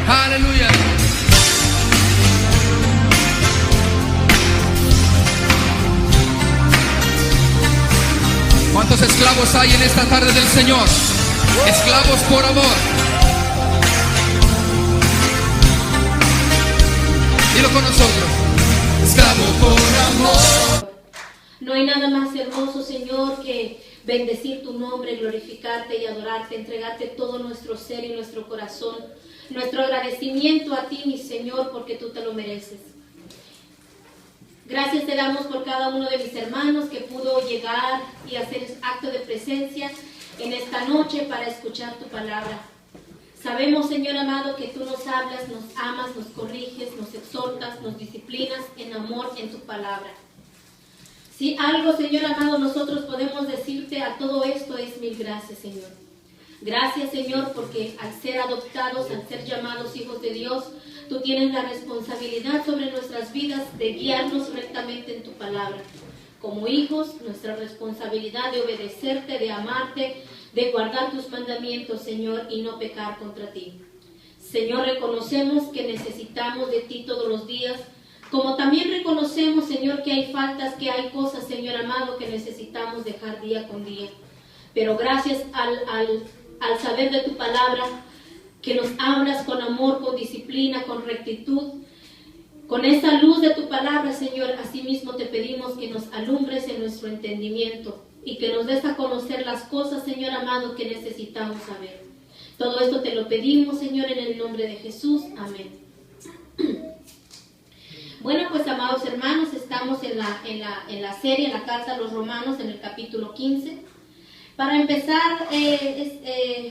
Aleluya. ¿Cuántos esclavos hay en esta tarde del Señor? Esclavos por amor. Dilo con nosotros. Esclavo por amor. No hay nada más hermoso, Señor, que bendecir tu nombre, glorificarte y adorarte, entregarte todo nuestro ser y nuestro corazón. Nuestro agradecimiento a ti, mi Señor, porque tú te lo mereces. Gracias te damos por cada uno de mis hermanos que pudo llegar y hacer acto de presencia en esta noche para escuchar tu palabra. Sabemos, Señor amado, que tú nos hablas, nos amas, nos corriges, nos exhortas, nos disciplinas en amor en tu palabra. Si algo, Señor amado, nosotros podemos decirte a todo esto es mil gracias, Señor. Gracias, Señor, porque al ser adoptados, al ser llamados hijos de Dios, tú tienes la responsabilidad sobre nuestras vidas de guiarnos rectamente en tu palabra. Como hijos, nuestra responsabilidad de obedecerte, de amarte, de guardar tus mandamientos, Señor, y no pecar contra ti. Señor, reconocemos que necesitamos de ti todos los días, como también reconocemos, Señor, que hay faltas, que hay cosas, Señor amado, que necesitamos dejar día con día. Pero gracias al saber de tu palabra, que nos hablas con amor, con disciplina, con rectitud, con esa luz de tu palabra, Señor, asimismo te pedimos que nos alumbres en nuestro entendimiento y que nos des a conocer las cosas, Señor amado, que necesitamos saber. Todo esto te lo pedimos, Señor, en el nombre de Jesús. Amén. Bueno, pues, amados hermanos, estamos en la serie, en la carta a los Romanos, en el capítulo 15. Para empezar,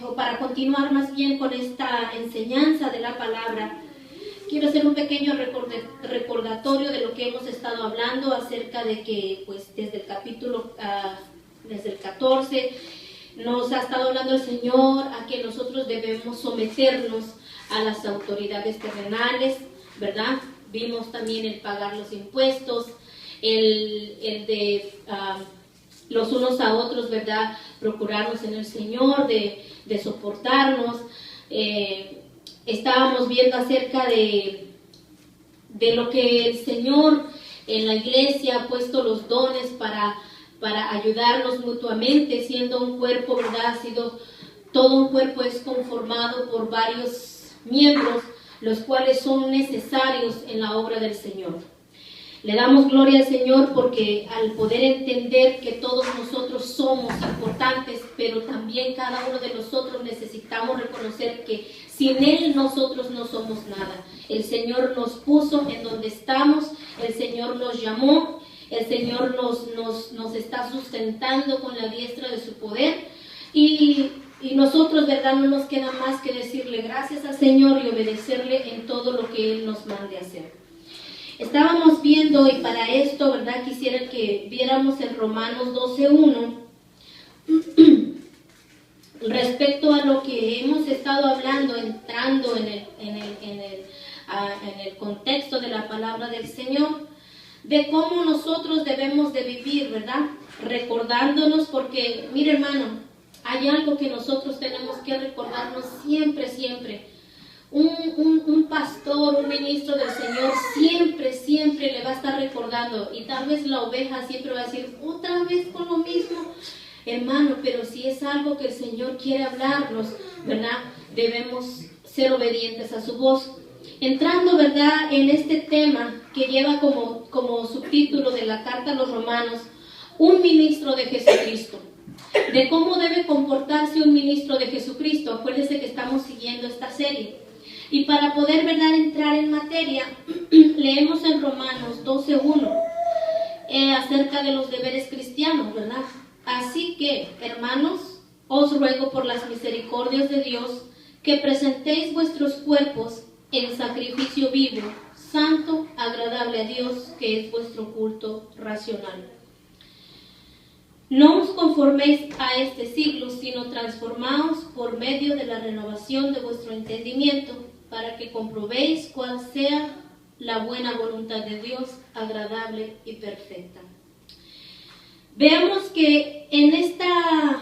o para continuar más bien con esta enseñanza de la palabra, quiero hacer un pequeño recordatorio de lo que hemos estado hablando acerca de que, pues, desde el 14, nos ha estado hablando el Señor a que nosotros debemos someternos a las autoridades terrenales, ¿verdad? Vimos también el pagar los impuestos, el de los unos a otros, ¿verdad? Procurarnos en el Señor, de soportarnos. Estábamos viendo acerca de lo que el Señor en la iglesia ha puesto los dones para ayudarnos mutuamente, siendo un cuerpo, ¿verdad? Todo un cuerpo es conformado por varios miembros, los cuales son necesarios en la obra del Señor. Le damos gloria al Señor porque al poder entender que todos nosotros somos importantes, pero también cada uno de nosotros necesitamos reconocer que sin Él nosotros no somos nada. El Señor nos puso en donde estamos, el Señor nos llamó, el Señor nos está sustentando con la diestra de su poder y nosotros, ¿verdad? No nos queda más que decirle gracias al Señor y obedecerle en todo lo que Él nos mande hacer. Estábamos viendo, y para esto, ¿verdad? Quisiera que viéramos en Romanos 12:1 respecto a lo que hemos estado hablando, entrando en el contexto de la palabra del Señor, de cómo nosotros debemos de vivir, ¿verdad? Recordándonos, porque, mire hermano, hay algo que nosotros tenemos que recordarnos siempre, siempre. Un pastor, un ministro del Señor siempre le va a estar recordando, y tal vez la oveja siempre va a decir otra vez con lo mismo, hermano, pero si es algo que el Señor quiere hablarnos, ¿verdad? Debemos ser obedientes a su voz. Entrando, ¿verdad?, en este tema que lleva como subtítulo de la carta a los Romanos, un ministro de Jesucristo. De cómo debe comportarse un ministro de Jesucristo. Acuérdense que estamos siguiendo esta serie. Y para poder, ¿verdad?, entrar en materia, leemos en Romanos 12:1 acerca de los deberes cristianos, ¿verdad? Así que, hermanos, os ruego por las misericordias de Dios que presentéis vuestros cuerpos en sacrificio vivo, santo, agradable a Dios, que es vuestro culto racional. No os conforméis a este siglo, sino transformaos por medio de la renovación de vuestro entendimiento, para que comprobéis cuál sea la buena voluntad de Dios, agradable y perfecta. Veamos que en esta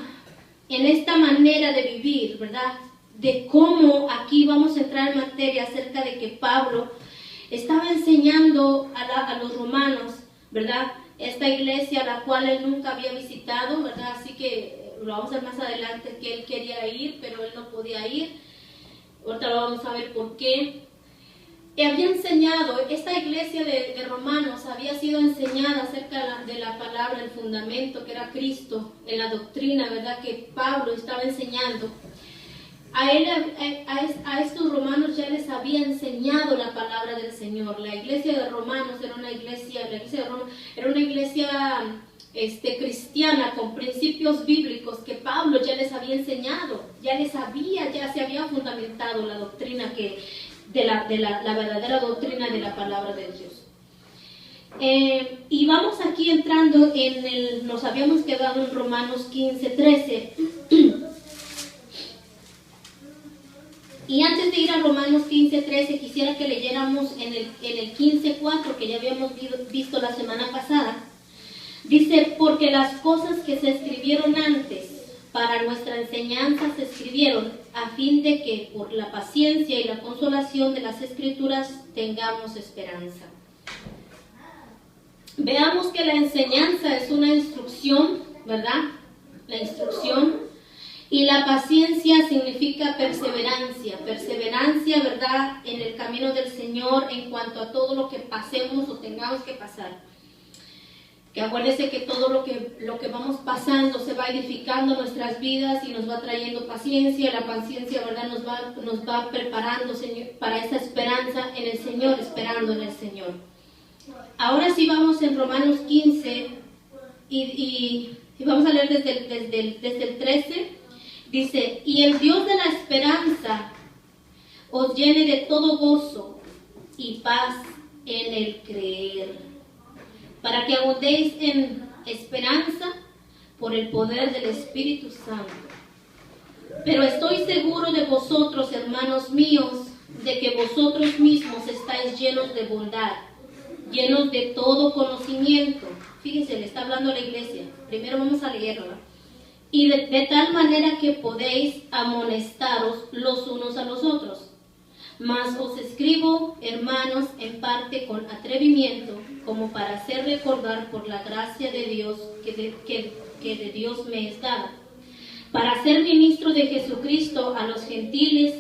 manera de vivir, ¿verdad? de cómo aquí vamos a entrar en materia acerca de que Pablo estaba enseñando a los romanos, ¿verdad? Esta iglesia a la cual él nunca había visitado, ¿verdad? Así que lo vamos a ver más adelante, que él quería ir, pero él no podía ir. Ahorita lo vamos a ver por qué. Había enseñado, esta iglesia de Romanos había sido enseñada acerca de la palabra, el fundamento que era Cristo, en la doctrina, ¿verdad? Que Pablo estaba enseñando. A estos romanos ya les había enseñado la palabra del Señor. La iglesia de Romanos era una iglesia, la iglesia de Roma era una iglesia cristiana con principios bíblicos que Pablo ya les había enseñado, ya se había fundamentado la doctrina de la verdadera doctrina de la palabra de Dios. Y vamos aquí entrando nos habíamos quedado en Romanos 15:13. Y antes de ir a Romanos 15:13, quisiera que leyéramos en el 15:4, que ya habíamos visto la semana pasada. Dice, porque las cosas que se escribieron antes para nuestra enseñanza se escribieron a fin de que por la paciencia y la consolación de las Escrituras tengamos esperanza. Veamos que la enseñanza es una instrucción, ¿verdad? La instrucción. Y la paciencia significa perseverancia, ¿verdad? En el camino del Señor en cuanto a todo lo que pasemos o tengamos que pasar. Que acuérdense que todo lo que vamos pasando se va edificando nuestras vidas y nos va trayendo paciencia. La paciencia, ¿verdad? Nos va preparando, Señor, para esa esperanza en el Señor, esperando en el Señor. Ahora sí vamos en Romanos 15 y vamos a leer desde el 13. Dice, y el Dios de la esperanza os llene de todo gozo y paz en el creer, para que abundéis en esperanza por el poder del Espíritu Santo. Pero estoy seguro de vosotros, hermanos míos, de que vosotros mismos estáis llenos de bondad, llenos de todo conocimiento. Fíjense, le está hablando a la iglesia. Primero vamos a leerlo. Y de tal manera que podéis amonestaros los unos a los otros. Mas os escribo, hermanos, en parte con atrevimiento, como para hacer recordar por la gracia de Dios que de Dios me es dada, para ser ministro de Jesucristo a los gentiles,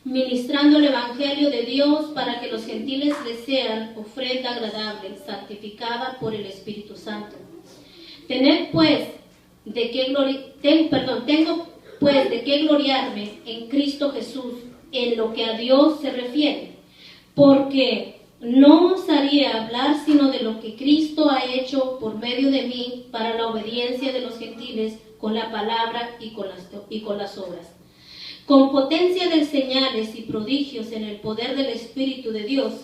ministrando el Evangelio de Dios, para que los gentiles les sean ofrenda agradable, santificada por el Espíritu Santo. Tengo pues de qué gloriarme en Cristo Jesús en lo que a Dios se refiere, porque no osaría hablar sino de lo que Cristo ha hecho por medio de mí para la obediencia de los gentiles con la palabra y con las obras, con potencia de señales y prodigios en el poder del Espíritu de Dios,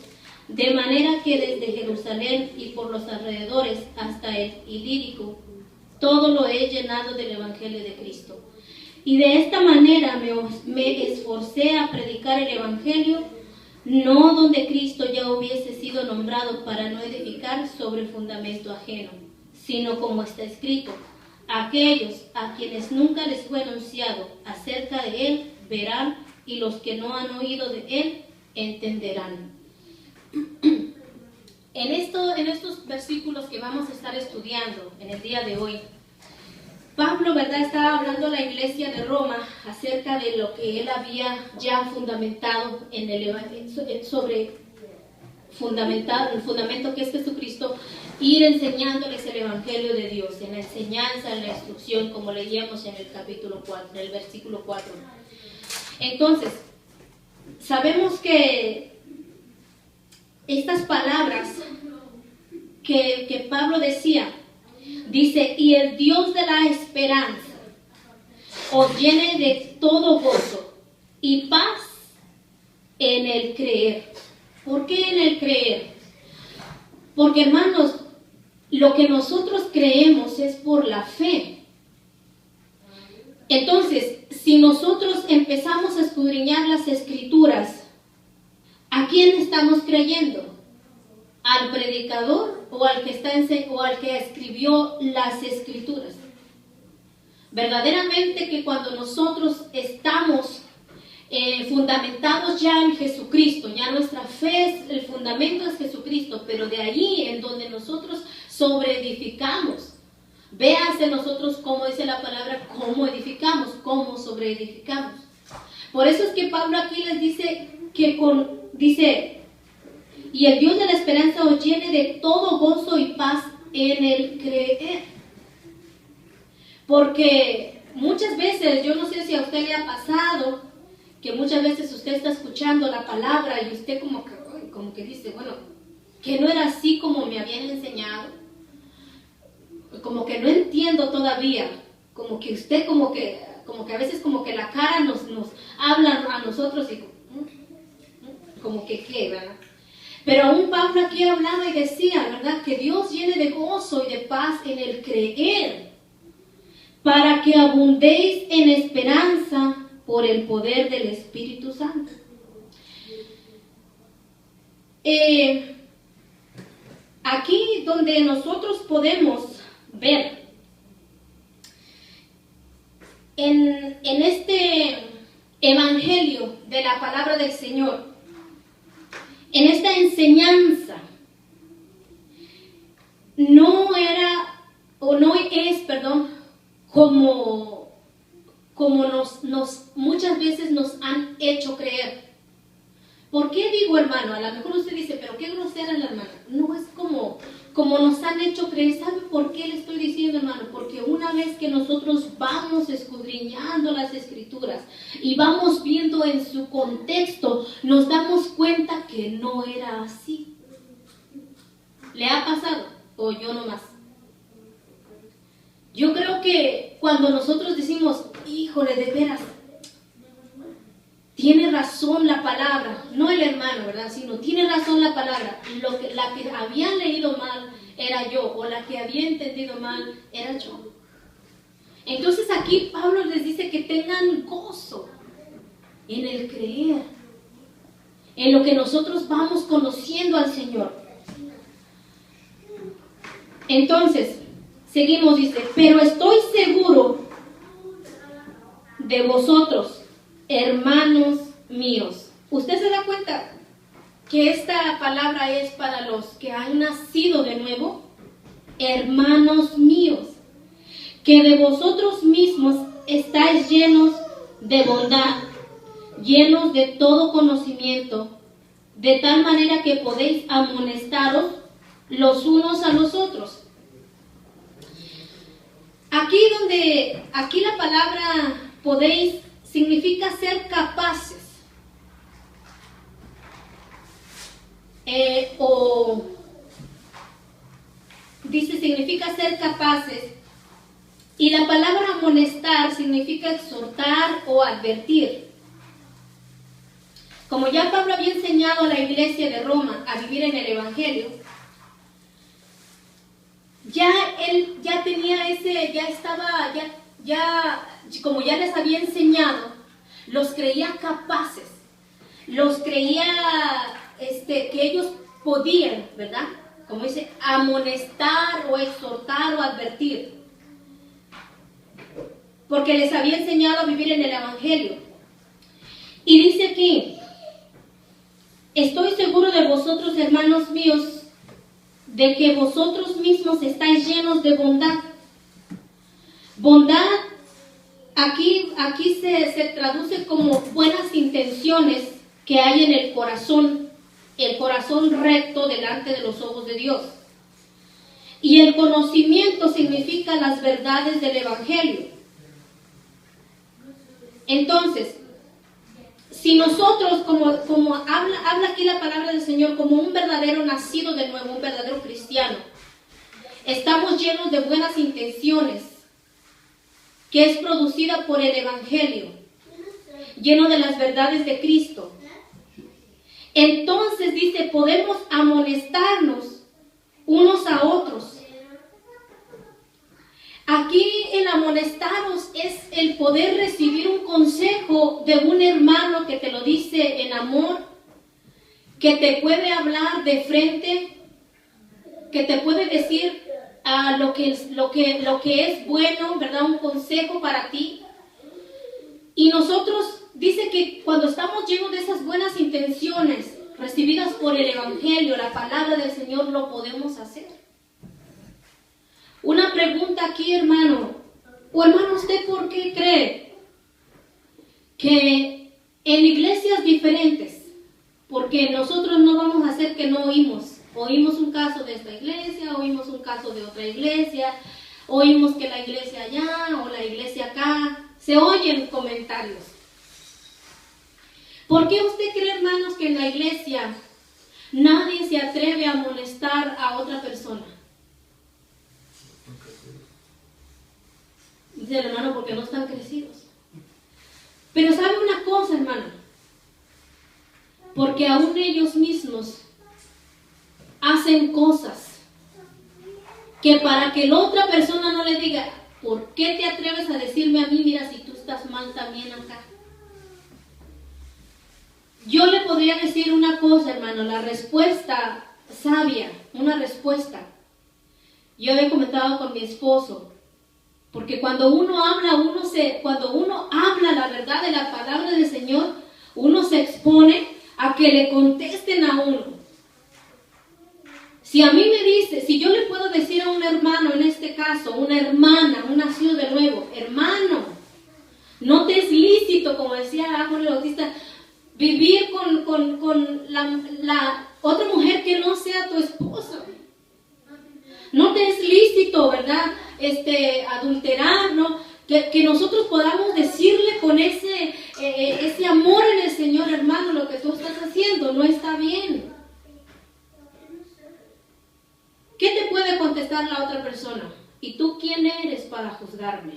de manera que desde Jerusalén y por los alrededores hasta el Ilírico todo lo he llenado del Evangelio de Cristo. Y de esta manera me esforcé a predicar el Evangelio, no donde Cristo ya hubiese sido nombrado, para no edificar sobre fundamento ajeno, sino como está escrito, aquellos a quienes nunca les fue anunciado acerca de Él verán, y los que no han oído de Él entenderán. En estos versículos que vamos a estar estudiando en el día de hoy, Pablo, ¿verdad?, estaba hablando a la iglesia de Roma acerca de lo que él había ya fundamentado en el fundamento que es Jesucristo, ir enseñándoles el Evangelio de Dios, en la enseñanza, en la instrucción, como leíamos en el capítulo 4, en el versículo 4. Entonces, sabemos que estas palabras que Pablo decía, dice, y el Dios de la esperanza os llene de todo gozo y paz en el creer. ¿Por qué en el creer? Porque, hermanos, lo que nosotros creemos es por la fe. Entonces, si nosotros empezamos a escudriñar las Escrituras, ¿a quién estamos creyendo? ¿Al predicador o al que escribió las Escrituras? Verdaderamente que cuando nosotros estamos fundamentados ya en Jesucristo. Ya nuestra fe, el fundamento es Jesucristo, pero de allí en donde nosotros sobreedificamos. Véase nosotros cómo dice la palabra, cómo edificamos, cómo sobreedificamos. Por eso es que Pablo aquí les dice dice, y el Dios de la esperanza os llene de todo gozo y paz en el creer. Porque muchas veces, yo no sé si a usted le ha pasado, que muchas veces usted está escuchando la palabra y usted como que dice, bueno, que no era así como me habían enseñado, como que no entiendo todavía, como que usted como que a veces como que la cara nos habla a nosotros y como que qué, ¿verdad? Pero aún Pablo aquí hablaba y decía, ¿verdad? Que Dios llene de gozo y de paz en el creer, para que abundéis en esperanza por el poder del Espíritu Santo. Aquí donde nosotros podemos ver en este evangelio de la palabra del Señor, en esta enseñanza, no es, como muchas veces nos han hecho creer. ¿Por qué digo, hermano? A lo mejor usted dice, pero qué grosera la hermana. No es como nos han hecho creer. ¿Sabe por qué le estoy diciendo, hermano? Porque una vez que nosotros vamos escudriñando las Escrituras y vamos viendo en su contexto, nos damos cuenta que no era así. ¿Le ha pasado? ¿O yo nomás? Yo creo que cuando nosotros decimos, híjole, de veras, tiene razón la palabra, no el hermano, ¿verdad? Sino tiene razón la palabra. La que había leído mal era yo, o la que había entendido mal era yo. Entonces aquí Pablo les dice que tengan gozo en el creer, en lo que nosotros vamos conociendo al Señor. Entonces, seguimos, dice, pero estoy seguro de vosotros, hermanos míos. ¿Usted se da cuenta que esta palabra es para los que han nacido de nuevo? Hermanos míos, que de vosotros mismos estáis llenos de bondad, llenos de todo conocimiento, de tal manera que podéis amonestaros los unos a los otros. Aquí la palabra podéis significa ser capaces, o dice significa ser capaces, y la palabra amonestar significa exhortar o advertir. Como ya Pablo había enseñado a la iglesia de Roma a vivir en el Evangelio, él ya tenía como ya les había enseñado, los creía capaces, los creía que ellos podían, ¿verdad? Como dice, amonestar o exhortar o advertir, porque les había enseñado a vivir en el Evangelio. Y dice aquí, estoy seguro de vosotros, hermanos míos, de que vosotros mismos estáis llenos de bondad. Bondad aquí se traduce como buenas intenciones que hay en el corazón recto delante de los ojos de Dios. Y el conocimiento significa las verdades del Evangelio. Entonces, si nosotros, como habla aquí la palabra del Señor, como un verdadero nacido de nuevo, un verdadero cristiano, estamos llenos de buenas intenciones, que es producida por el Evangelio, lleno de las verdades de Cristo. Entonces dice, podemos amonestarnos unos a otros. Aquí el amonestaros es el poder recibir un consejo de un hermano que te lo dice en amor, que te puede hablar de frente, que te puede decir lo que es bueno, ¿verdad? Un consejo para ti. Y nosotros, dice que cuando estamos llenos de esas buenas intenciones recibidas por el Evangelio, la palabra del Señor, lo podemos hacer. Una pregunta aquí, hermano. O hermano, ¿usted por qué cree que en iglesias diferentes, porque nosotros no vamos a hacer que no oímos un caso de esta iglesia, oímos un caso de otra iglesia, oímos que la iglesia allá o la iglesia acá, se oyen comentarios? ¿Por qué usted cree, hermanos, que en la iglesia nadie se atreve a molestar a otra persona? Dice el hermano, porque no están crecidos. Pero ¿sabe una cosa, hermano? Porque aún ellos mismos hacen cosas que para que la otra persona no le diga, ¿por qué te atreves a decirme a mí, mira, si tú estás mal también acá? Yo le podría decir una cosa, hermano, la respuesta sabia, una respuesta. Yo había comentado con mi esposo, porque cuando uno habla, cuando uno habla la verdad de la palabra del Señor, uno se expone a que le contesten a uno. Si a mí me dice, si yo le puedo decir a un hermano, en este caso, una hermana, un nacido de nuevo, hermano, no te es lícito, como decía Juan el Bautista, vivir con la otra mujer que no sea tu esposa. No te es lícito, ¿verdad? Adulterar, ¿no? Que nosotros podamos decirle con ese amor en el Señor, hermano, lo que tú estás haciendo no está bien. ¿Qué te puede contestar la otra persona? ¿Y tú quién eres para juzgarme?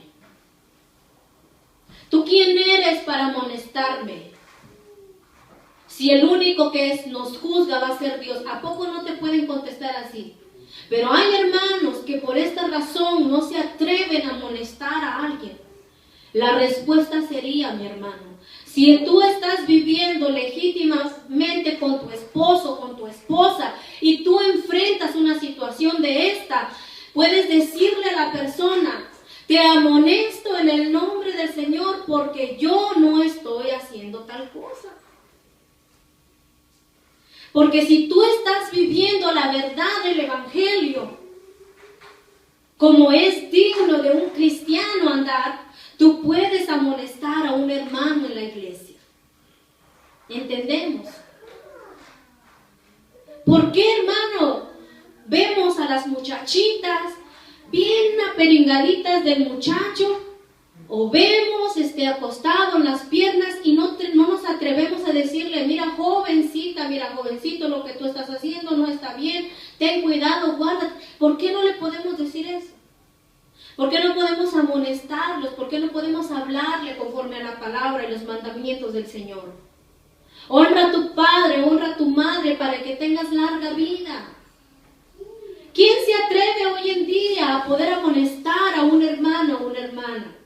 ¿Tú quién eres para amonestarme? Si el único que nos juzga va a ser Dios, ¿a poco no te pueden contestar así? Pero hay hermanos que por esta razón no se atreven a amonestar a alguien. La respuesta sería, mi hermano, si tú estás viviendo legítimamente con tu esposo, con tu esposa, y tú enfrentas una situación de esta, puedes decirle a la persona, te amonesto en el nombre del Señor porque yo no estoy haciendo tal cosa. Porque si tú estás viviendo la verdad del Evangelio, como es digno de un cristiano andar, tú puedes amonestar a un hermano en la iglesia. ¿Entendemos? ¿Por qué, hermano, vemos a las muchachitas bien aperingaditas del muchacho? O vemos acostado en las piernas y no nos atrevemos a decirle, mira jovencita, mira jovencito, lo que tú estás haciendo no está bien, ten cuidado, guarda. ¿Por qué no le podemos decir eso? ¿Por qué no podemos amonestarlos? ¿Por qué no podemos hablarle conforme a la palabra y los mandamientos del Señor? Honra a tu padre, honra a tu madre para que tengas larga vida. ¿Quién se atreve hoy en día a poder amonestar a un hermano o una hermana?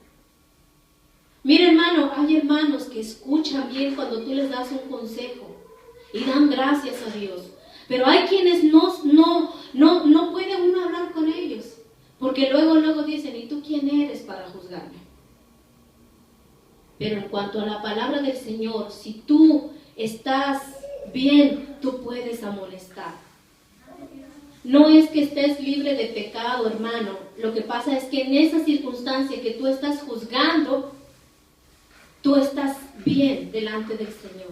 Mira, hermano, hay hermanos que escuchan bien cuando tú les das un consejo y dan gracias a Dios. Pero hay quienes no puede uno hablar con ellos, porque luego dicen, ¿y tú quién eres para juzgarme? Pero en cuanto a la palabra del Señor, si tú estás bien, tú puedes amonestar. No es que estés libre de pecado, hermano. Lo que pasa es que en esa circunstancia que tú estás juzgando, tú estás bien delante del Señor.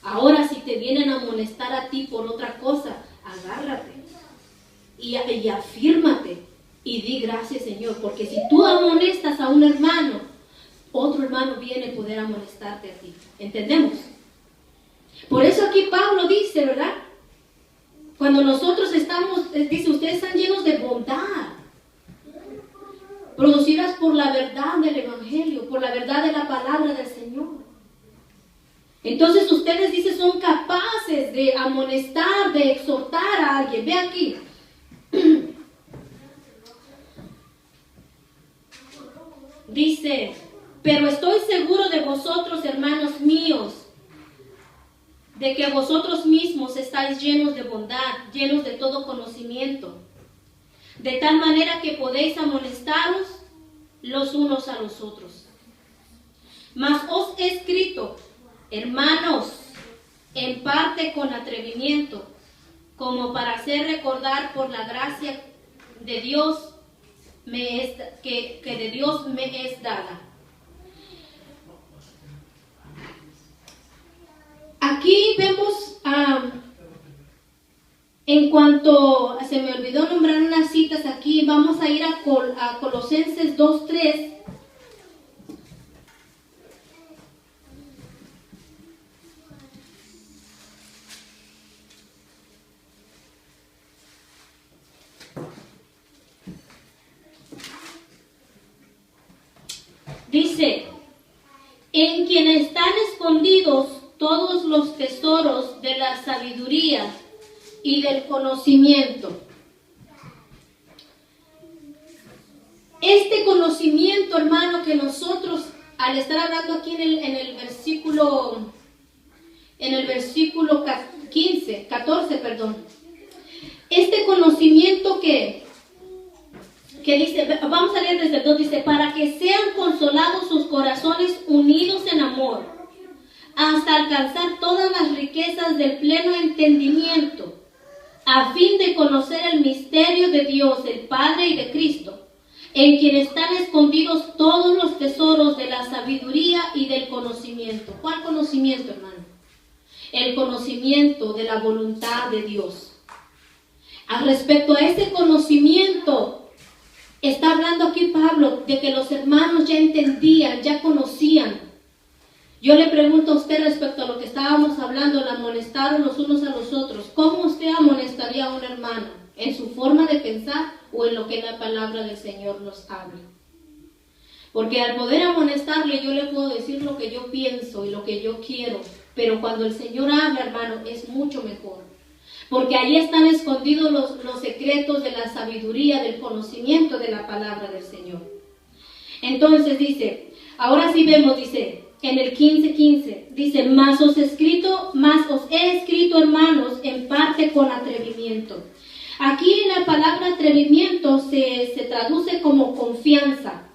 Ahora, si te vienen a amonestar a ti por otra cosa, agárrate y afírmate y di gracias, Señor, porque si tú amonestas a un hermano, otro hermano viene a poder amonestarte a ti. ¿Entendemos? Por eso aquí Pablo dice, ¿verdad? Cuando nosotros estamos, dice, ustedes están llenos de bondad, producidas por la verdad del Evangelio, por la verdad de la palabra del Señor. Entonces ustedes, dice, son capaces de amonestar, de exhortar a alguien. Ve aquí. Dice, pero estoy seguro de vosotros, hermanos míos, de que vosotros mismos estáis llenos de bondad, llenos de todo conocimiento, de tal manera que podéis amonestaros los unos a los otros. Mas os he escrito, hermanos, en parte con atrevimiento, como para hacer recordar por la gracia de Dios que de Dios me es dada. Aquí vemos, en cuanto se me olvidó nombrar unas citas aquí, vamos a ir a Colosenses 2:3. Dice, en quien están escondidos todos los tesoros de la sabiduría y del conocimiento. Este conocimiento, hermano, que nosotros, al estar hablando aquí en el versículo 14, este conocimiento que dice, vamos a leer desde el 2, dice, para que sean consolados sus corazones unidos en amor, hasta alcanzar todas las riquezas del pleno entendimiento, a fin de conocer el misterio de Dios, el Padre y de Cristo, en quien están escondidos todos los tesoros de la sabiduría y del conocimiento. ¿Cuál conocimiento, hermano? El conocimiento de la voluntad de Dios. Al respecto a ese conocimiento, está hablando aquí Pablo de que los hermanos ya entendían, ya conocían. Yo le pregunto a usted respecto a lo que estábamos hablando, el amonestar los unos a los otros. ¿Cómo usted amonestaría a un hermano? ¿En su forma de pensar o en lo que la palabra del Señor nos habla? Porque al poder amonestarle, yo le puedo decir lo que yo pienso y lo que yo quiero. Pero cuando el Señor habla, hermano, es mucho mejor. Porque allí están escondidos los secretos de la sabiduría, del conocimiento de la palabra del Señor. Entonces dice, ahora sí vemos, dice, en el 15:15, dice, mas os he escrito, hermanos, en parte con atrevimiento. Aquí en la palabra atrevimiento se traduce como confianza.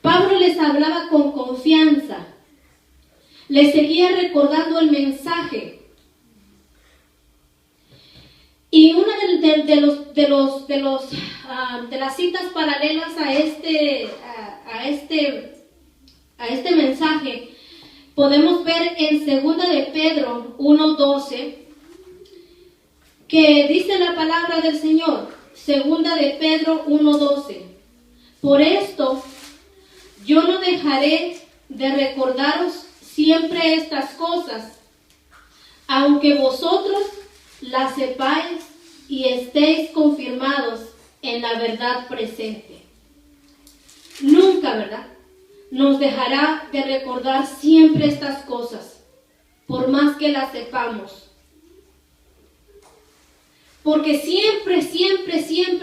Pablo les hablaba con confianza. Les seguía recordando el mensaje. Y una de las citas paralelas a este mensaje podemos ver en 2 de Pedro 1:12, que dice la palabra del Señor. 2 de Pedro 1:12. Por esto yo no dejaré de recordaros siempre estas cosas, aunque vosotros las sepáis y estéis confirmados en la verdad presente. Nunca, ¿verdad?, nos dejará de recordar siempre estas cosas, por más que las sepamos. Porque siempre,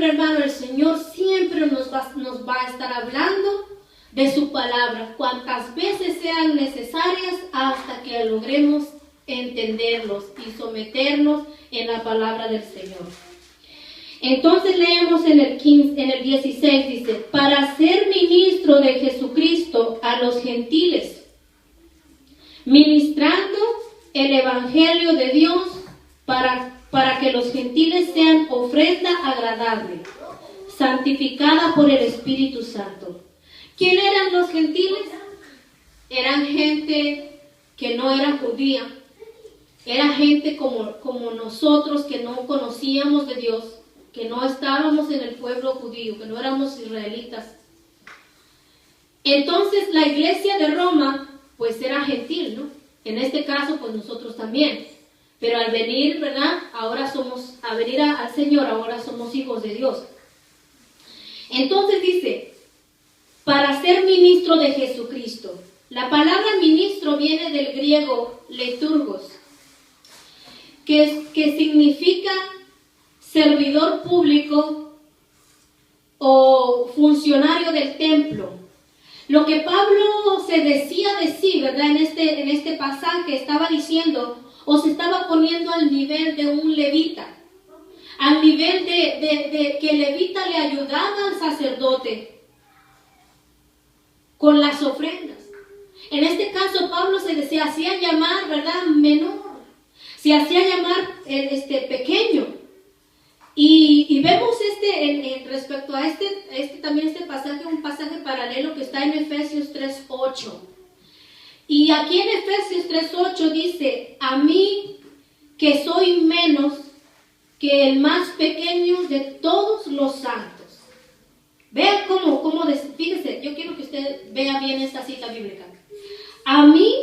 hermano, el Señor siempre nos va a estar hablando de su palabra, cuantas veces sean necesarias, hasta que logremos entenderlos y someternos en la palabra del Señor. Entonces leemos en el 16, dice, para ser ministro de Jesucristo a los gentiles, ministrando el evangelio de Dios para que los gentiles sean ofrenda agradable, santificada por el Espíritu Santo. ¿Quién eran los gentiles? Eran gente que no era judía. Era gente como nosotros, que no conocíamos de Dios, que no estábamos en el pueblo judío, que no éramos israelitas. Entonces la iglesia de Roma pues era gentil, ¿no? En este caso pues nosotros también. Pero al venir, ¿verdad? Al venir al Señor, ahora somos hijos de Dios. Entonces dice, para ser ministro de Jesucristo. La palabra ministro viene del griego liturgos, que significa servidor público o funcionario del templo. Lo que Pablo se decía de sí, ¿verdad? En este pasaje estaba diciendo, o se estaba poniendo al nivel de un levita, al nivel de que el levita le ayudaba al sacerdote con las ofrendas. En este caso, Pablo se hacía llamar, ¿verdad?, menor. Se hacía llamar pequeño. Y vemos respecto a también este pasaje, un pasaje paralelo que está en Efesios 3:8. Y aquí en Efesios 3:8 dice: a mí que soy menos que el más pequeño de todos los santos. Vea fíjese, yo quiero que usted vea bien esta cita bíblica. A mí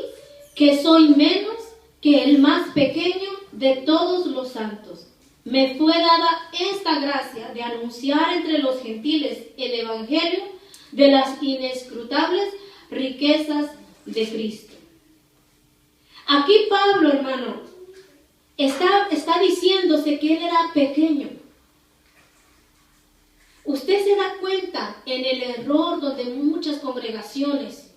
que soy menos que el más pequeño de todos los santos, me fue dada esta gracia de anunciar entre los gentiles el evangelio de las inescrutables riquezas de Cristo. Aquí Pablo, hermano, está diciéndose que él era pequeño. Usted se da cuenta en el error donde muchas congregaciones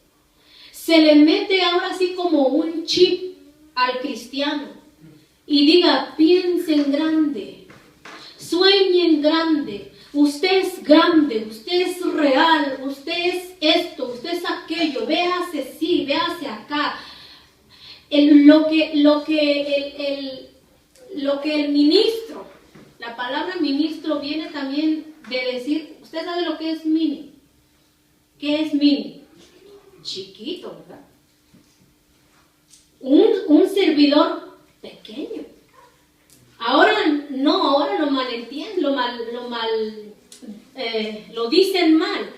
se le mete ahora así como un chip al cristiano y diga: piense en grande, sueñe en grande, usted es grande, usted es real, usted es esto, usted es aquello, véase así, véase acá. Lo que el ministro, la palabra ministro viene también de decir, usted sabe lo que es mini. ¿Qué es mini? Chiquito, ¿verdad? Un servidor pequeño. Ahora lo malentienden, lo dicen mal.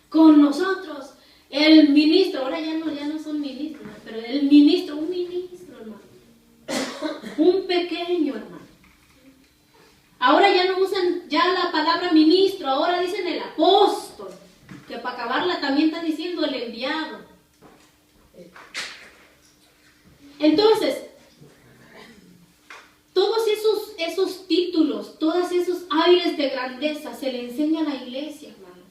Con nosotros, el ministro, ahora ya no son ministros, pero el ministro, un ministro, hermano. Un pequeño, hermano. Ahora ya no usan ya la palabra ministro, ahora dicen el apóstol, que para acabarla también están diciendo el enviado. Entonces, todos esos títulos, todos esos aires de grandeza se le enseñan a la iglesia, hermano.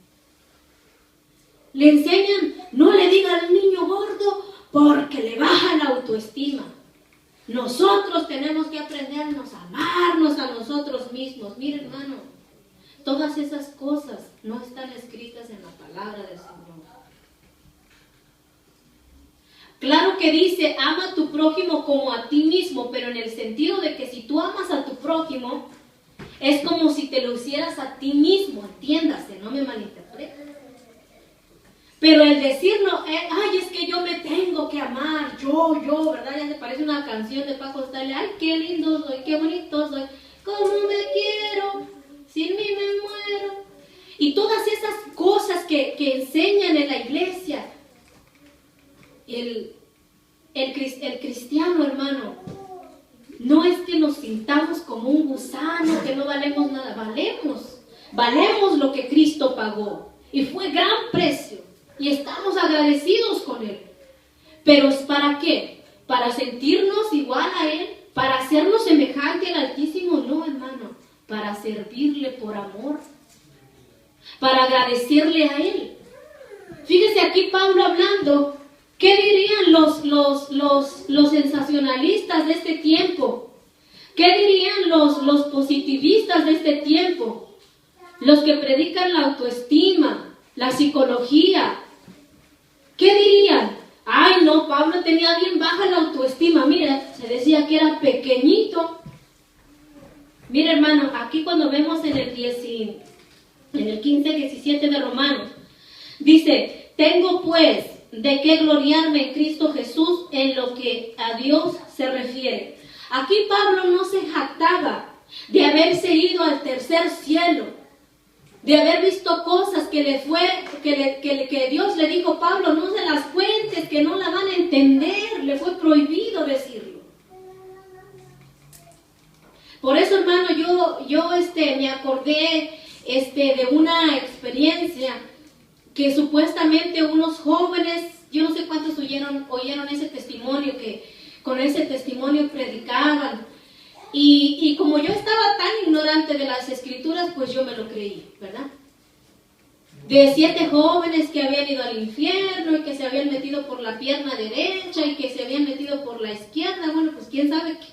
Le enseñan: no le diga al niño gordo porque le baja la autoestima. Nosotros tenemos que aprendernos a amarnos a nosotros mismos. Mire, hermano, todas esas cosas no están escritas en la palabra del Señor. Claro que dice: ama a tu prójimo como a ti mismo, pero en el sentido de que si tú amas a tu prójimo, es como si te lo hicieras a ti mismo, entiéndase, no me malinterprete. Pero el decirlo, ay, es que yo me tengo que amar, yo, ¿verdad? Ya se parece una canción de Paco Stanley: ay, qué lindo soy, qué bonito soy, cómo me quiero, sin mí me muero. Y todas esas cosas que enseñan en la iglesia, el cristiano, hermano, no es que nos sintamos como un gusano, que no valemos nada. Valemos lo que Cristo pagó, y fue gran precio. Y estamos agradecidos con Él. Pero ¿es para qué? ¿Para sentirnos igual a Él? ¿Para hacernos semejante al Altísimo? No, hermano. Para servirle por amor. Para agradecerle a Él. Fíjese aquí Pablo hablando. ¿Qué dirían los sensacionalistas de este tiempo? ¿Qué dirían los positivistas de este tiempo? Los que predican la autoestima, la psicología. ¿Qué dirían? Ay, no, Pablo tenía bien baja la autoestima. Mira, se decía que era pequeñito. Mira, hermano, aquí cuando vemos en el 15-17 de Romanos, dice: tengo pues de qué gloriarme en Cristo Jesús en lo que a Dios se refiere. Aquí Pablo no se jactaba de haberse ido al tercer cielo, de haber visto cosas que Dios le dijo: Pablo, no se las cuentes, que no la van a entender. Le fue prohibido decirlo. Por eso, hermano, yo me acordé de una experiencia que supuestamente unos jóvenes, yo no sé cuántos oyeron ese testimonio, que con ese testimonio predicaban. Y como yo estaba tan ignorante de las escrituras, pues yo me lo creí, ¿verdad? De 7 jóvenes que habían ido al infierno y que se habían metido por la pierna derecha y que se habían metido por la izquierda. Bueno, pues quién sabe qué.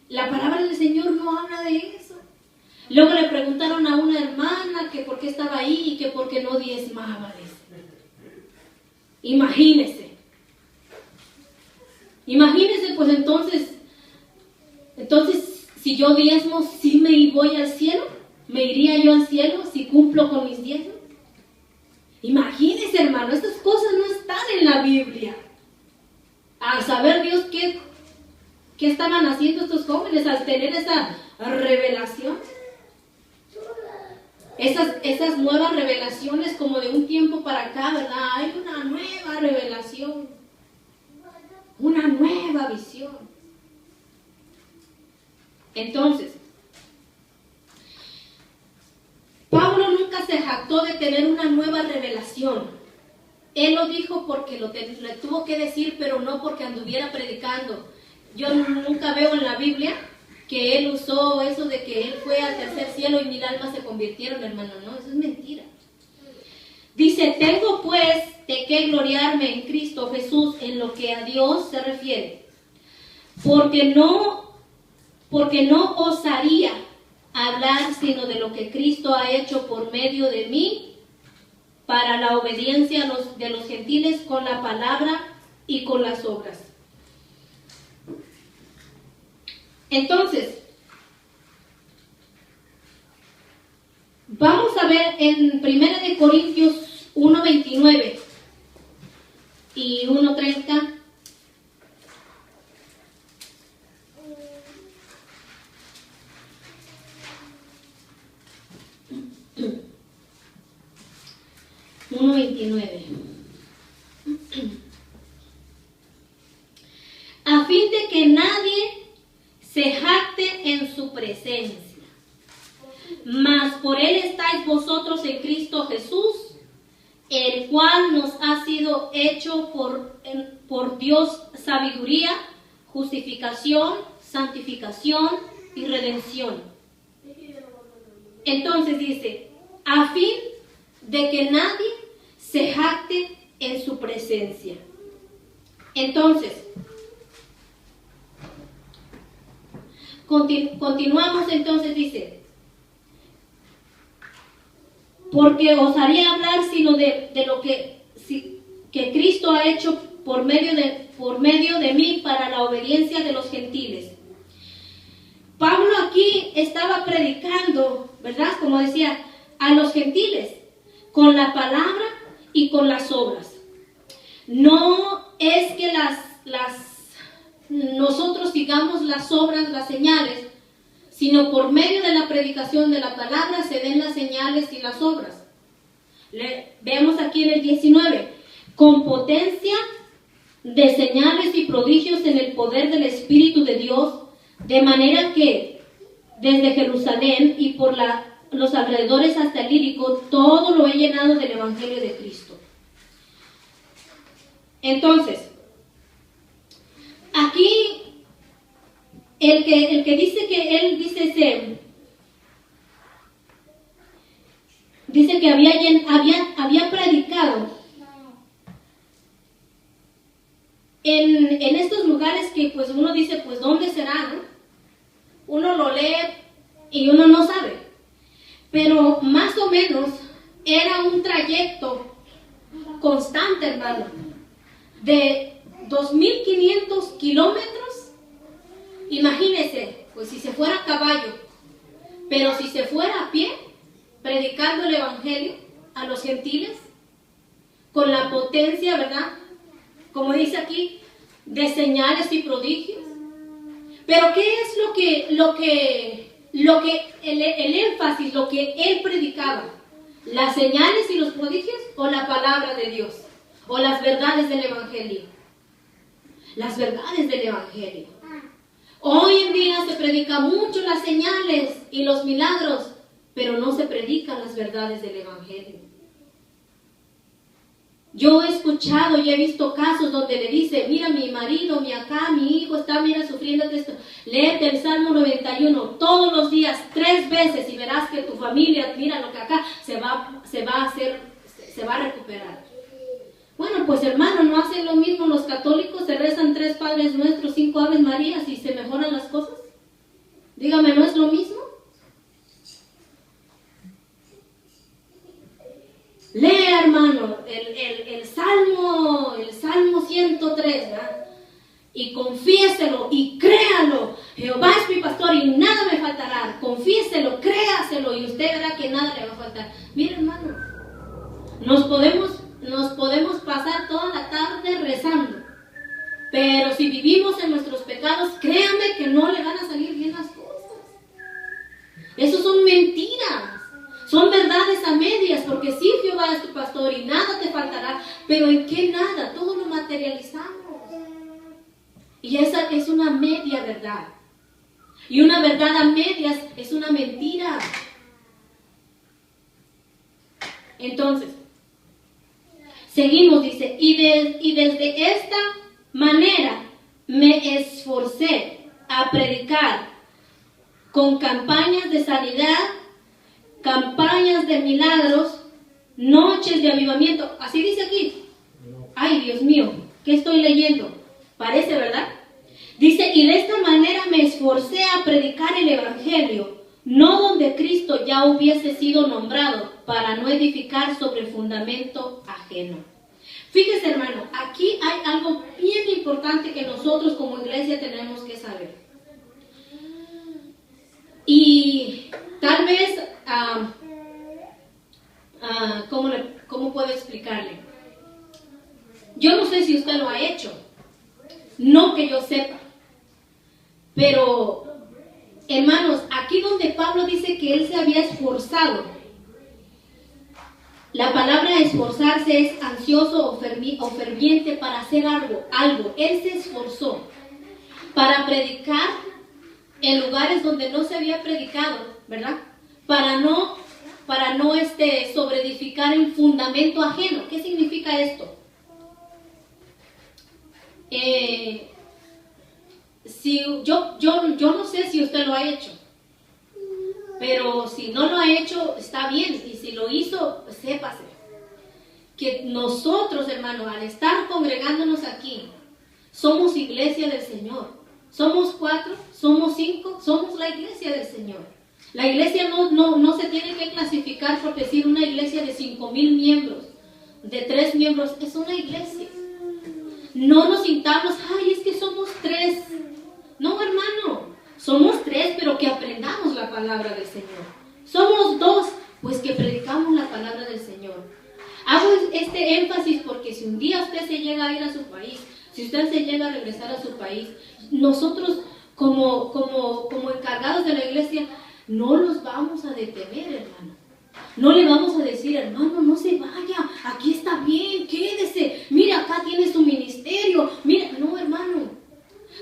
La palabra del Señor no habla de eso. Luego le preguntaron a una hermana que por qué estaba ahí y que por qué no diezmaba. Imagínese. Imagínese, pues entonces, si yo diezmo, ¿sí me voy al cielo? ¿Me iría yo al cielo si cumplo con mis diezmos? Imagínese, hermano, estas cosas no están en la Biblia. Al saber Dios qué estaban haciendo estos jóvenes al tener esa revelación. Esas nuevas revelaciones como de un tiempo para acá, ¿verdad? Hay una nueva revelación, una nueva visión. Entonces, Pablo nunca se jactó de tener una nueva revelación. Él lo dijo porque le tuvo que decir, pero no porque anduviera predicando. Yo nunca veo en la Biblia que él usó eso de que él fue al tercer cielo y 1000 almas se convirtieron, hermano. No, eso es mentira. Dice, tengo pues de qué gloriarme en Cristo Jesús en lo que a Dios se refiere. Porque no osaría hablar sino de lo que Cristo ha hecho por medio de mí para la obediencia de los gentiles con la palabra y con las obras. Entonces, vamos a ver en 1 de Corintios 1:29 y 1:30. A fin de que nadie se jacte en su presencia, mas por él estáis vosotros en Cristo Jesús, el cual nos ha sido hecho por Dios sabiduría, justificación, santificación y redención. Entonces dice, a fin de que nadie se jacte en su presencia. Entonces, continuamos, entonces dice, porque osaría hablar sino de lo que Cristo ha hecho por medio de mí para la obediencia de los gentiles. Pablo aquí estaba predicando, ¿verdad? Como decía, a los gentiles, con la palabra y con las obras. No es que nosotros sigamos las obras, las señales, sino por medio de la predicación de la palabra se den las señales y las obras. Vemos aquí en el 19, con potencia de señales y prodigios en el poder del Espíritu de Dios, de manera que desde Jerusalén y por los alrededores hasta el Ilírico, todo lo he llenado del Evangelio de Cristo. Entonces, aquí el que dice que él dice que había predicado en estos lugares que pues uno dice, pues ¿dónde será? ¿No? Uno lo lee y uno no sabe, pero más o menos era un trayecto constante, hermano, de 2500 kilómetros. Imagínese, pues si se fuera a caballo, pero si se fuera a pie, predicando el Evangelio a los gentiles, con la potencia, ¿verdad? Como dice aquí, de señales y prodigios. Pero ¿qué es el énfasis, lo que él predicaba? ¿Las señales y los prodigios o la palabra de Dios? ¿O las verdades del Evangelio? Las verdades del Evangelio. Hoy en día se predica mucho las señales y los milagros, pero no se predican las verdades del Evangelio. Yo he escuchado y he visto casos donde le dice, mira, mi marido, mi hijo está, mira, sufriendo de esto. Léete el Salmo 91 todos los días, 3 veces, y verás que tu familia, mira lo que acá se va a recuperar. Bueno, pues hermano, ¿no hacen lo mismo los católicos? Se rezan 3 Padres Nuestros, 5 Aves Marías y se mejoran las cosas. Dígame, ¿no es lo mismo? Lea, hermano, el Salmo 103, ¿verdad? Y confiéselo y créalo. Jehová es mi pastor y nada me faltará. Confiéselo, créaselo y usted verá que nada le va a faltar. Mire, hermano, nos podemos pasar toda la tarde rezando, pero si vivimos en nuestros pecados, créame que no le van a salir bien las cosas. Eso son mentiras. Son verdades a medias, porque sí, Jehová es tu pastor y nada te faltará, pero ¿en qué nada? Todo lo materializamos. Y esa es una media verdad. Y una verdad a medias es una mentira. Entonces, seguimos, dice, y desde esta manera me esforcé a predicar con campañas de sanidad, campañas de milagros, noches de avivamiento. Así dice aquí. Ay, Dios mío, ¿qué estoy leyendo? Parece, ¿verdad? Dice, y de esta manera me esforcé a predicar el evangelio, no donde Cristo ya hubiese sido nombrado, para no edificar sobre fundamento ajeno. Fíjese, hermano, aquí hay algo bien importante que nosotros como iglesia tenemos que saber. Y tal vez, ¿cómo puedo explicarle? Yo no sé si usted lo ha hecho, no que yo sepa, pero, hermanos, aquí donde Pablo dice que él se había esforzado, la palabra esforzarse es ansioso o ferviente para hacer algo. Él se esforzó para predicar en lugares donde no se había predicado, ¿verdad? Para no sobreedificar en fundamento ajeno. ¿Qué significa esto? Yo no sé si usted lo ha hecho, pero si no lo ha hecho, está bien, y si lo hizo, sépase que nosotros, hermano, al estar congregándonos aquí, somos iglesia del Señor. Somos 4, somos 5, somos la iglesia del Señor. La iglesia no se tiene que clasificar por decir una iglesia de 5,000 miembros, de 3 miembros, es una iglesia. No nos sintamos, ay, es que somos 3. No, hermano, somos 3, pero que aprendamos la palabra del Señor. Somos 2, pues que predicamos la palabra del Señor. Hago este énfasis porque si un día usted se llega a ir a su país, si usted se llega a regresar a su país, nosotros como encargados de la iglesia, no los vamos a detener, hermano. No le vamos a decir, hermano, no se vaya, aquí está bien, quédese, mira, acá tiene su ministerio, mira, no, hermano.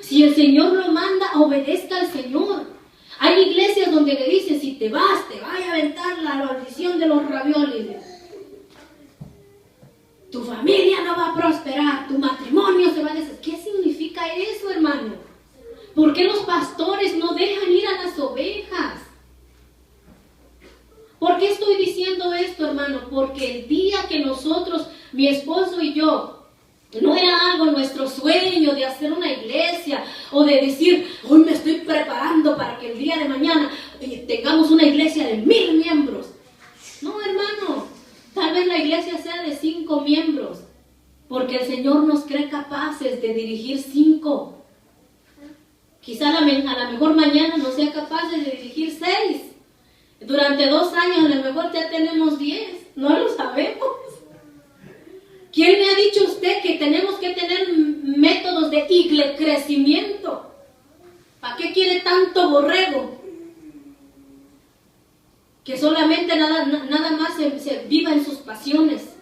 Si el Señor lo manda, obedezca al Señor. Hay iglesias donde le dicen, si te vas, te vaya a aventar la maldición de los raviolis. Tu familia no va a prosperar, tu matrimonio se va a deshacer. ¿Qué significa eso, hermano? ¿Por qué los pastores no dejan ir a las ovejas? ¿Por qué estoy diciendo esto, hermano? Porque el día que nosotros, mi esposo y yo, no era algo nuestro sueño de hacer una iglesia o de decir, hoy me estoy preparando para que el día de mañana tengamos una iglesia de 1,000 miembros. No, hermano, tal vez la iglesia sea de 5 miembros, porque el Señor nos cree capaces de dirigir 5. Quizá a lo mejor mañana no sea capaz de dirigir 6. Durante 2 años a lo mejor ya tenemos 10. No lo sabemos. ¿Quién me ha dicho usted que tenemos que tener métodos de crecimiento? ¿Para qué quiere tanto borrego? Que solamente nada más se viva en sus pasiones.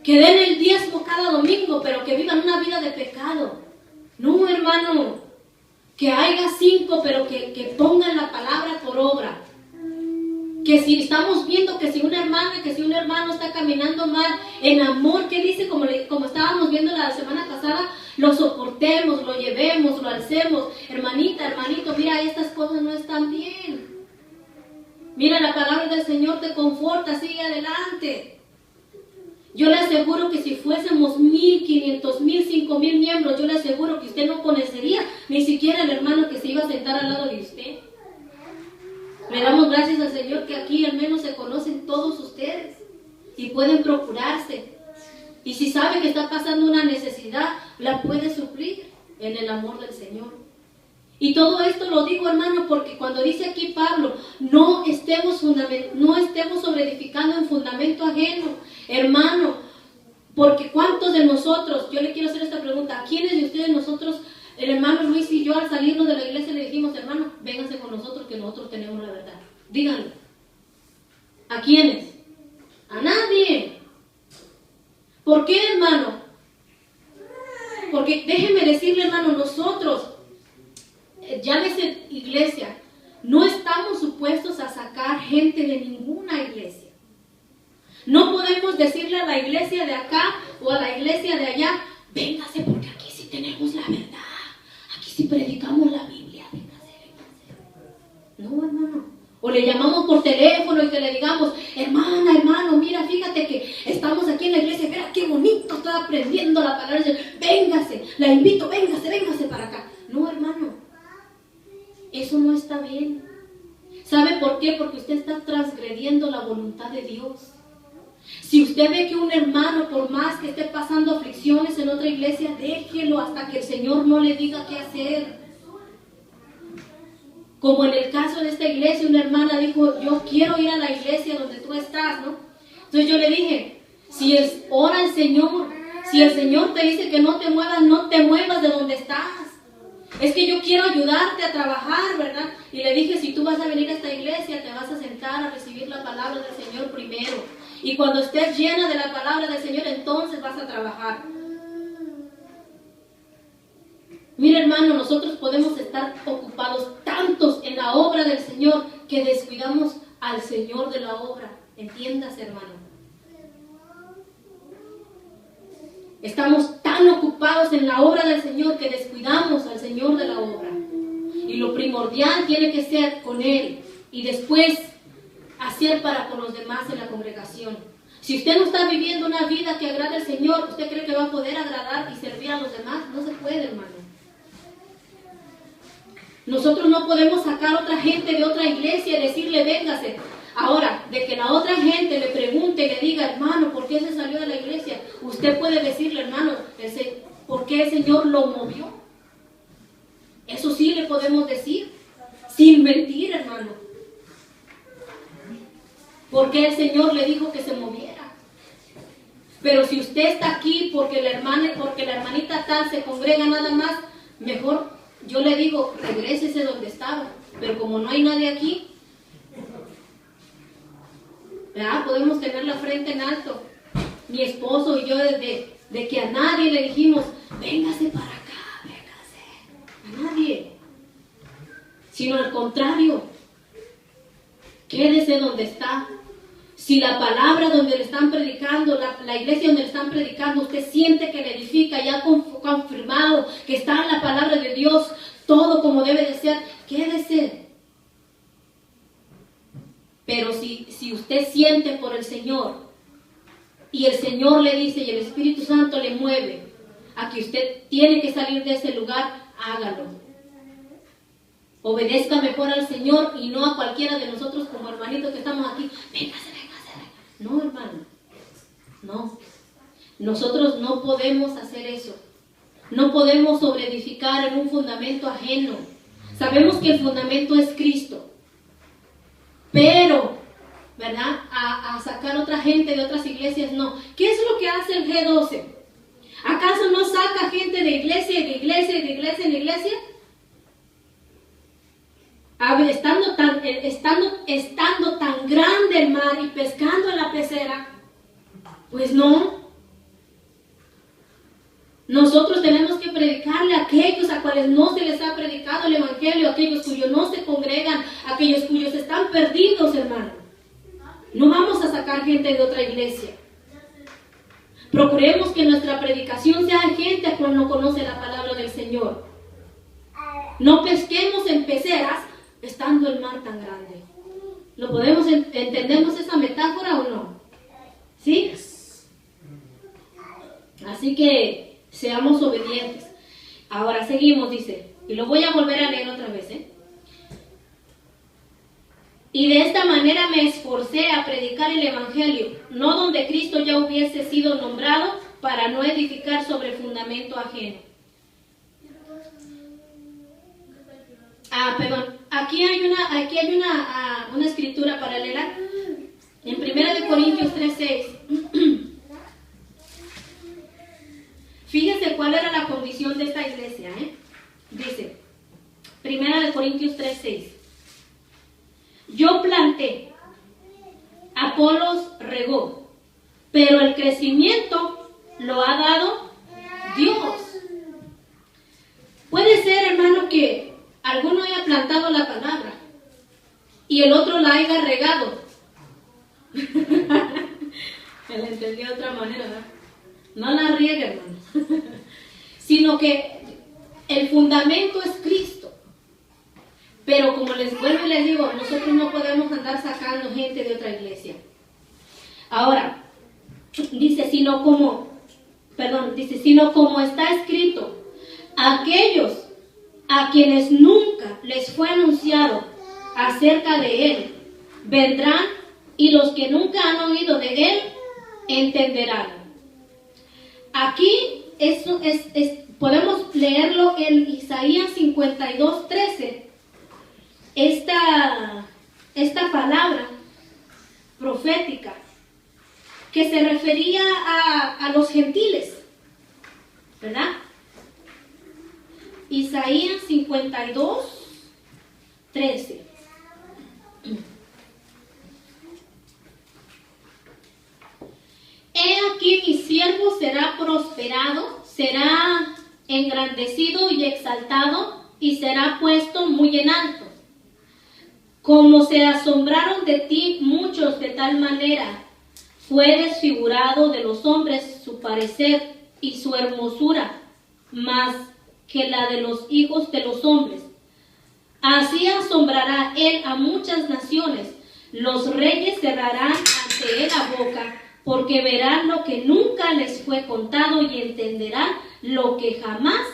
Que den el diezmo cada domingo, pero que vivan una vida de pecado. No, hermano. Que haya 5, pero que pongan la palabra por obra. Que si estamos viendo que si una hermana, que si un hermano está caminando mal, en amor, ¿qué dice? Como estábamos viendo la semana pasada, lo soportemos, lo llevemos, lo alcemos. Hermanita, hermanito, mira, estas cosas no están bien. Mira, la palabra del Señor te conforta, sigue adelante. Yo le aseguro que si fuésemos 1,500, 5,000 miembros, yo le aseguro que usted no conocería ni siquiera el hermano que se iba a sentar al lado de usted. Le damos gracias al Señor que aquí al menos se conocen todos ustedes. y pueden procurarse. Y si sabe que está pasando una necesidad, la puede suplir en el amor del Señor. Y todo esto lo digo, hermano, porque cuando dice aquí Pablo, no estemos sobreedificando en fundamento ajeno, hermano, porque ¿cuántos de nosotros, yo le quiero hacer esta pregunta, a quiénes de ustedes nosotros, el hermano Luis y yo al salirnos de la iglesia le dijimos, hermano, vénganse con nosotros que nosotros tenemos la verdad? Díganlo. ¿A quiénes? A nadie. ¿Por qué, hermano? Porque déjeme decirle, hermano, nosotros, llámese iglesia, no estamos supuestos a sacar gente de ninguna iglesia. No podemos decirle a la iglesia de acá o a la iglesia de allá, véngase porque aquí sí tenemos la verdad, aquí sí predicamos la Biblia, véngase. No, hermano. O le llamamos por teléfono y que le digamos, hermana, hermano, mira, fíjate que estamos aquí en la iglesia, mira qué bonito, estoy aprendiendo la palabra de Dios, véngase, la invito, véngase para acá. No, hermano, eso no está bien. ¿Sabe por qué? Porque usted está transgrediendo la voluntad de Dios. Si usted ve que un hermano, por más que esté pasando aflicciones en otra iglesia, déjelo hasta que el Señor no le diga qué hacer. Como en el caso de esta iglesia, una hermana dijo, yo quiero ir a la iglesia donde tú estás, ¿no? Entonces yo le dije, ora al Señor, si el Señor te dice que no te muevas de donde estás. Es que yo quiero ayudarte a trabajar, ¿verdad? Y le dije, si tú vas a venir a esta iglesia, te vas a sentar a recibir la palabra del Señor primero. Y cuando estés llena de la palabra del Señor, entonces vas a trabajar. Mira, hermano, nosotros podemos estar ocupados tantos en la obra del Señor que descuidamos al Señor de la obra. Entiéndase, hermano. Estamos tan ocupados en la obra del Señor que descuidamos al Señor de la obra. Y lo primordial tiene que ser con Él y después hacer para con los demás en la congregación. Si usted no está viviendo una vida que agrade al Señor, ¿usted cree que va a poder agradar y servir a los demás? No se puede, hermano. Nosotros no podemos sacar a otra gente de otra iglesia y decirle, véngase. Ahora, de que la otra gente le pregunte y le diga, hermano, ¿por qué se salió de la iglesia? Usted puede decirle, hermano, ¿por qué el Señor lo movió? Eso sí le podemos decir, sin mentir, hermano. ¿Por qué el Señor le dijo que se moviera? Pero si usted está aquí porque la hermanita tal se congrega nada más, mejor yo le digo, regrésese donde estaba. Pero como no hay nadie aquí, ¿verdad? Podemos tener la frente en alto. Mi esposo y yo de que a nadie le dijimos, véngase para acá, véngase. A nadie. Sino al contrario, quédese donde está. Si la palabra donde le están predicando, la iglesia donde le están predicando, usted siente que le edifica, ya confirmado que está en la palabra de Dios, todo como debe de ser, quédese. Pero si usted siente por el Señor y el Señor le dice y el Espíritu Santo le mueve a que usted tiene que salir de ese lugar, hágalo. Obedezca mejor al Señor y no a cualquiera de nosotros como hermanitos que estamos aquí. Véngase. No, hermano, no. Nosotros no podemos hacer eso. No podemos sobreedificar en un fundamento ajeno. Sabemos que el fundamento es Cristo. Pero, ¿verdad? A sacar otra gente de otras iglesias, no. ¿Qué es lo que hace el G12? ¿Acaso no saca gente de iglesia y de iglesia y de iglesia en iglesia? Estando tan grande el mar y pescando en la pecera, pues no. Nosotros tenemos que predicarle a aquellos a cuales no se les ha predicado el evangelio, a aquellos cuyos no se congregan, a aquellos cuyos están perdidos, hermano. No vamos a sacar gente de otra iglesia. Procuremos que nuestra predicación sea gente a quien no conoce la palabra del Señor. No pesquemos en peceras estando el mar tan grande. ¿Entendemos esa metáfora o no? ¿Sí? Así que seamos obedientes. Ahora seguimos, dice, y lo voy a volver a leer otra vez, Y de esta manera me esforcé a predicar el Evangelio, no donde Cristo ya hubiese sido nombrado, para no edificar sobre fundamento ajeno. Perdón, aquí hay una escritura paralela en 1 Corintios 3:6. Fíjense cuál era la condición de esta iglesia, Dice, 1 Corintios 3:6. Yo planté, Apolos regó, pero el crecimiento lo ha dado Dios. Puede ser, hermano, que alguno haya plantado la palabra y el otro la haya regado. Me la entendí de otra manera, ¿verdad? No la riegue, hermano. Sino que el fundamento es Cristo. Pero como les vuelvo y les digo, nosotros no podemos andar sacando gente de otra iglesia. Ahora, dice, sino como está escrito, aquellos a quienes nunca les fue anunciado acerca de Él, vendrán, y los que nunca han oído de Él, entenderán. Aquí podemos leerlo en Isaías 52:13. Esta palabra profética que se refería a los gentiles, ¿verdad? Isaías 52:13. He aquí mi siervo será prosperado, será engrandecido y exaltado, y será puesto muy en alto. Como se asombraron de ti muchos de tal manera, fue desfigurado de los hombres su parecer y su hermosura, más que la de los hijos de los hombres. Así asombrará él a muchas naciones, los reyes cerrarán ante él la boca, porque verán lo que nunca les fue contado y entenderán lo que jamás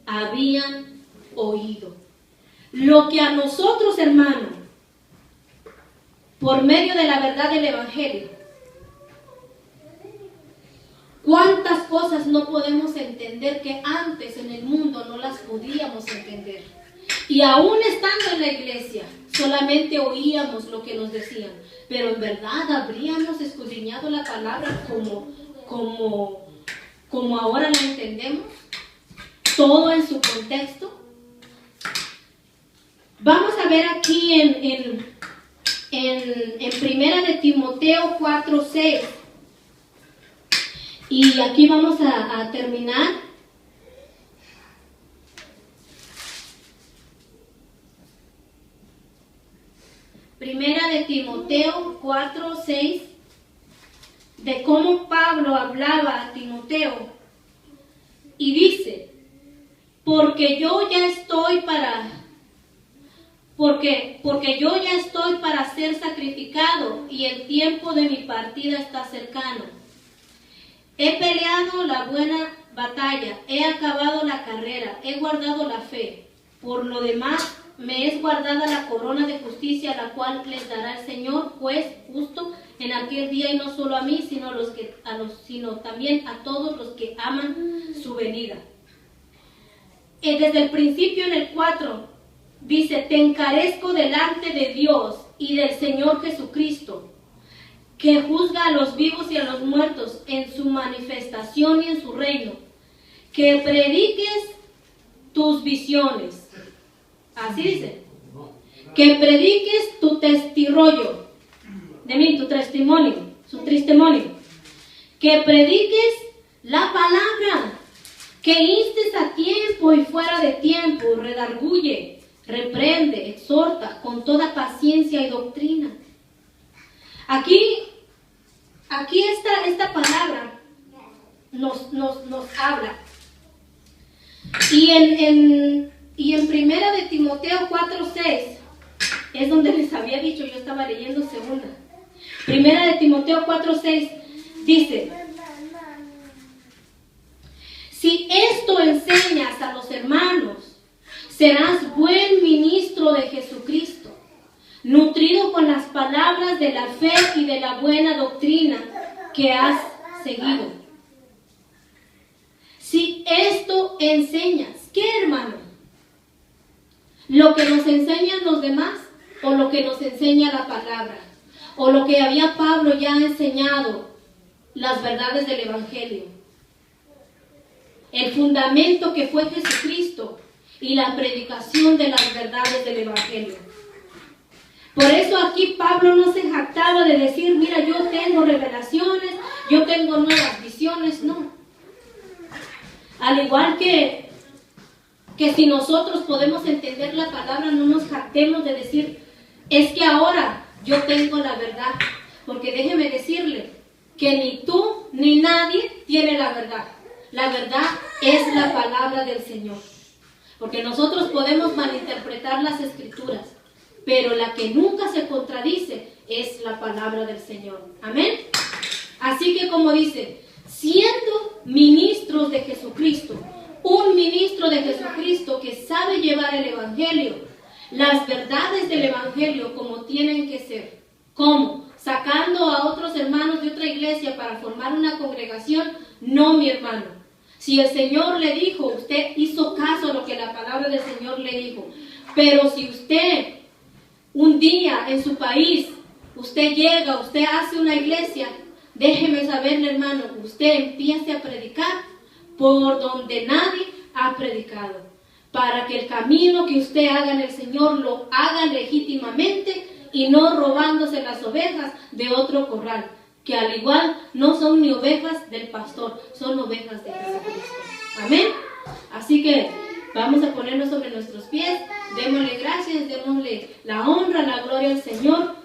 habían oído. Lo que a nosotros, hermano, por medio de la verdad del Evangelio, cuántas cosas no podemos entender que antes en el mundo no las podíamos entender. Y aún estando en la iglesia, solamente oíamos lo que nos decían. Pero en verdad habríamos escudriñado la palabra como ahora la entendemos, todo en su contexto. Vamos a ver aquí en Primera de Timoteo 4:6. Y aquí vamos a terminar. Primera de Timoteo 4:6, de cómo Pablo hablaba a Timoteo, y dice, porque yo ya estoy para ser sacrificado, y el tiempo de mi partida está cercano. He peleado la buena batalla, he acabado la carrera, he guardado la fe. Por lo demás, me es guardada la corona de justicia, la cual les dará el Señor, juez justo, en aquel día, y no solo a mí, sino también a todos los que aman su venida. Desde el principio, en el 4, dice, te encarezco delante de Dios y del Señor Jesucristo, que juzga a los vivos y a los muertos en su manifestación y en su reino, que prediques tus visiones. Así dice, que prediques tu testimonio, su testimonio, que prediques la palabra, que instes a tiempo y fuera de tiempo, redarguye, reprende, exhorta con toda paciencia y doctrina. Aquí esta palabra nos habla. Y en Primera de Timoteo 4:6 es donde les había dicho, yo estaba leyendo segunda. Primera de Timoteo 4:6 dice, si esto enseñas a los hermanos, serás buen ministro de Jesucristo, nutrido con las palabras de la fe y de la buena doctrina que has seguido. Si esto enseñas, ¿qué, hermano? ¿Lo que nos enseñan los demás o lo que nos enseña la palabra? ¿O lo que había Pablo ya enseñado, las verdades del Evangelio? El fundamento que fue Jesucristo y la predicación de las verdades del Evangelio. Por eso aquí Pablo no se jactaba de decir, mira, yo tengo revelaciones, yo tengo nuevas visiones, no. Al igual que si nosotros podemos entender la palabra, no nos jactemos de decir, es que ahora yo tengo la verdad. Porque déjeme decirle que ni tú ni nadie tiene la verdad. La verdad es la palabra del Señor. Porque nosotros podemos malinterpretar las Escrituras, pero la que nunca se contradice es la palabra del Señor. Amén. Así que como dice, siendo ministros de Jesucristo, un ministro de Jesucristo que sabe llevar el Evangelio, las verdades del Evangelio como tienen que ser. ¿Cómo? ¿Sacando a otros hermanos de otra iglesia para formar una congregación? No, mi hermano. Si el Señor le dijo, usted hizo caso a lo que la palabra del Señor le dijo. Pero si usted un día en su país, usted llega, usted hace una iglesia, déjeme saberle, hermano, usted empiece a predicar por donde nadie ha predicado, para que el camino que usted haga en el Señor lo haga legítimamente y no robándose las ovejas de otro corral, que al igual no son ni ovejas del pastor, son ovejas de Jesucristo. Amén. Así que vamos a ponernos sobre nuestros pies, démosle gracias, démosle la honra, la gloria al Señor.